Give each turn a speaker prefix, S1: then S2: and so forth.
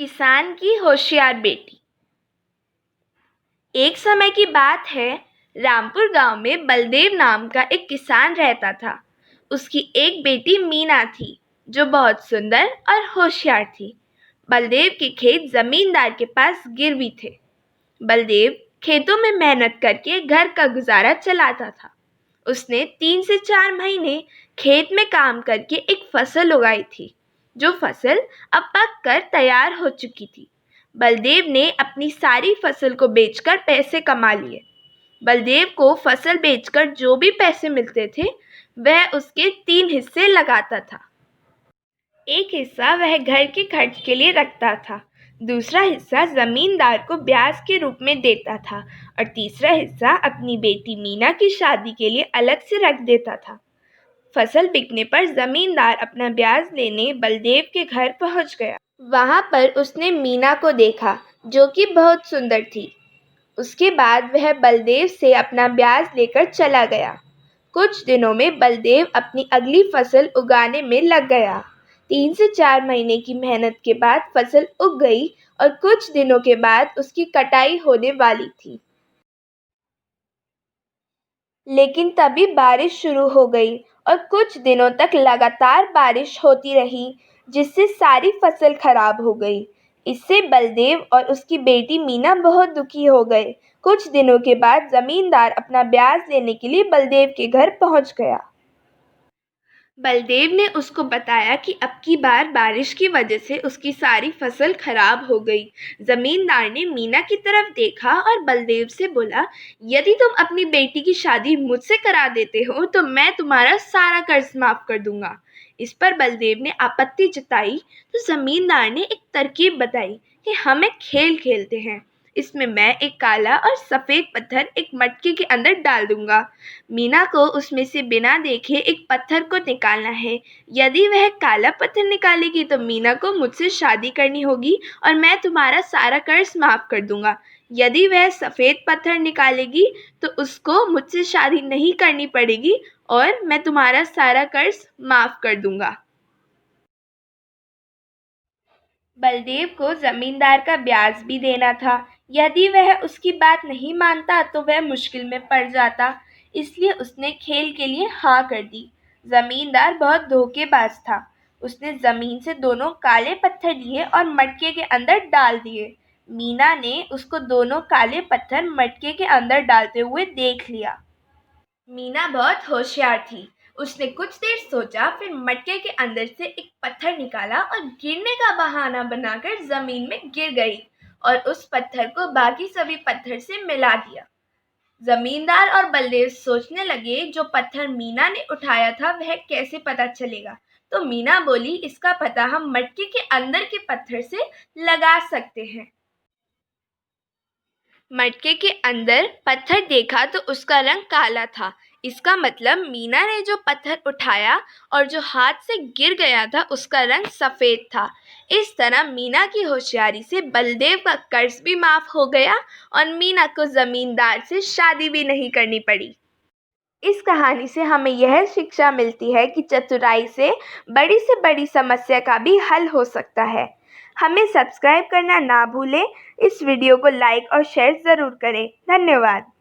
S1: किसान की होशियार बेटी। एक समय की बात है, रामपुर गांव में बलदेव नाम का एक किसान रहता था। उसकी एक बेटी मीना थी, जो बहुत सुंदर और होशियार थी। बलदेव के खेत जमींदार के पास गिरवी थे। बलदेव खेतों में मेहनत करके घर का गुजारा चलाता था। उसने 3 से 4 महीने खेत में काम करके एक फसल उगाई थी, जो फसल अब पक कर तैयार हो चुकी थी। बलदेव ने अपनी सारी फसल को बेचकर पैसे कमा लिए। बलदेव को फसल बेचकर जो भी पैसे मिलते थे, वह उसके 3 हिस्से लगाता था। एक हिस्सा वह घर के खर्च के लिए रखता था, दूसरा हिस्सा जमींदार को ब्याज के रूप में देता था और तीसरा हिस्सा अपनी बेटी मीना की शादी के लिए अलग से रख देता था। फसल बिकने पर जमींदार अपना ब्याज लेने बलदेव के घर पहुंच गया। वहां पर उसने मीना को देखा, जो कि बहुत सुंदर थी। उसके बाद वह बलदेव से अपना ब्याज लेकर चला गया। कुछ दिनों में बलदेव अपनी अगली फसल उगाने में लग गया। 3 से 4 महीने की मेहनत के बाद फसल उग गई और कुछ दिनों के बाद उसकी कटाई होने वाली थी। लेकिन तभी बारिश शुरू हो गई और कुछ दिनों तक लगातार बारिश होती रही, जिससे सारी फसल खराब हो गई। इससे बलदेव और उसकी बेटी मीना बहुत दुखी हो गए। कुछ दिनों के बाद जमींदार अपना ब्याज लेने के लिए बलदेव के घर पहुंच गया। बलदेव ने उसको बताया कि अब की बार बारिश की वजह से उसकी सारी फसल खराब हो गई। जमींदार ने मीना की तरफ देखा और बलदेव से बोला, यदि तुम अपनी बेटी की शादी मुझसे करा देते हो तो मैं तुम्हारा सारा कर्ज माफ कर दूंगा। इस पर बलदेव ने आपत्ति जताई तो जमींदार ने एक तरकीब बताई कि हम एक खेल खेलते हैं। इसमें मैं एक काला और सफ़ेद पत्थर एक मटके के अंदर डाल दूंगा। मीना को उसमें से बिना देखे एक पत्थर को निकालना है। यदि वह काला पत्थर निकालेगी तो मीना को मुझसे शादी करनी होगी और मैं तुम्हारा सारा कर्ज माफ़ कर दूंगा। यदि वह सफ़ेद पत्थर निकालेगी तो उसको मुझसे शादी नहीं करनी पड़ेगी और मैं तुम्हारा सारा कर्ज माफ़ कर दूंगा। बलदेव को जमींदार का ब्याज भी देना था। यदि वह उसकी बात नहीं मानता तो वह मुश्किल में पड़ जाता, इसलिए उसने खेल के लिए हाँ कर दी। जमींदार बहुत धोखेबाज था। उसने जमीन से 2 काले पत्थर लिए और मटके के अंदर डाल दिए। मीना ने उसको 2 काले पत्थर मटके के अंदर डालते हुए देख लिया। मीना बहुत होशियार थी। उसने कुछ देर सोचा, फिर मटके के अंदर से एक पत्थर निकाला और गिरने का बहाना बनाकर जमीन में गिर गई और उस पत्थर को बाकी सभी पत्थर से मिला दिया। जमींदार और बलदेव सोचने लगे, जो पत्थर मीना ने उठाया था वह कैसे पता चलेगा। तो मीना बोली, इसका पता हम मटके के अंदर के पत्थर से लगा सकते हैं। मटके के अंदर पत्थर देखा तो उसका रंग काला था। इसका मतलब मीना ने जो पत्थर उठाया और जो हाथ से गिर गया था उसका रंग सफ़ेद था। इस तरह मीना की होशियारी से बलदेव का कर्ज भी माफ़ हो गया और मीना को ज़मींदार से शादी भी नहीं करनी पड़ी। इस कहानी से हमें यह शिक्षा मिलती है कि चतुराई से बड़ी समस्या का भी हल हो सकता है। हमें सब्सक्राइब करना ना भूलें। इस वीडियो को लाइक और शेयर ज़रूर करें। धन्यवाद।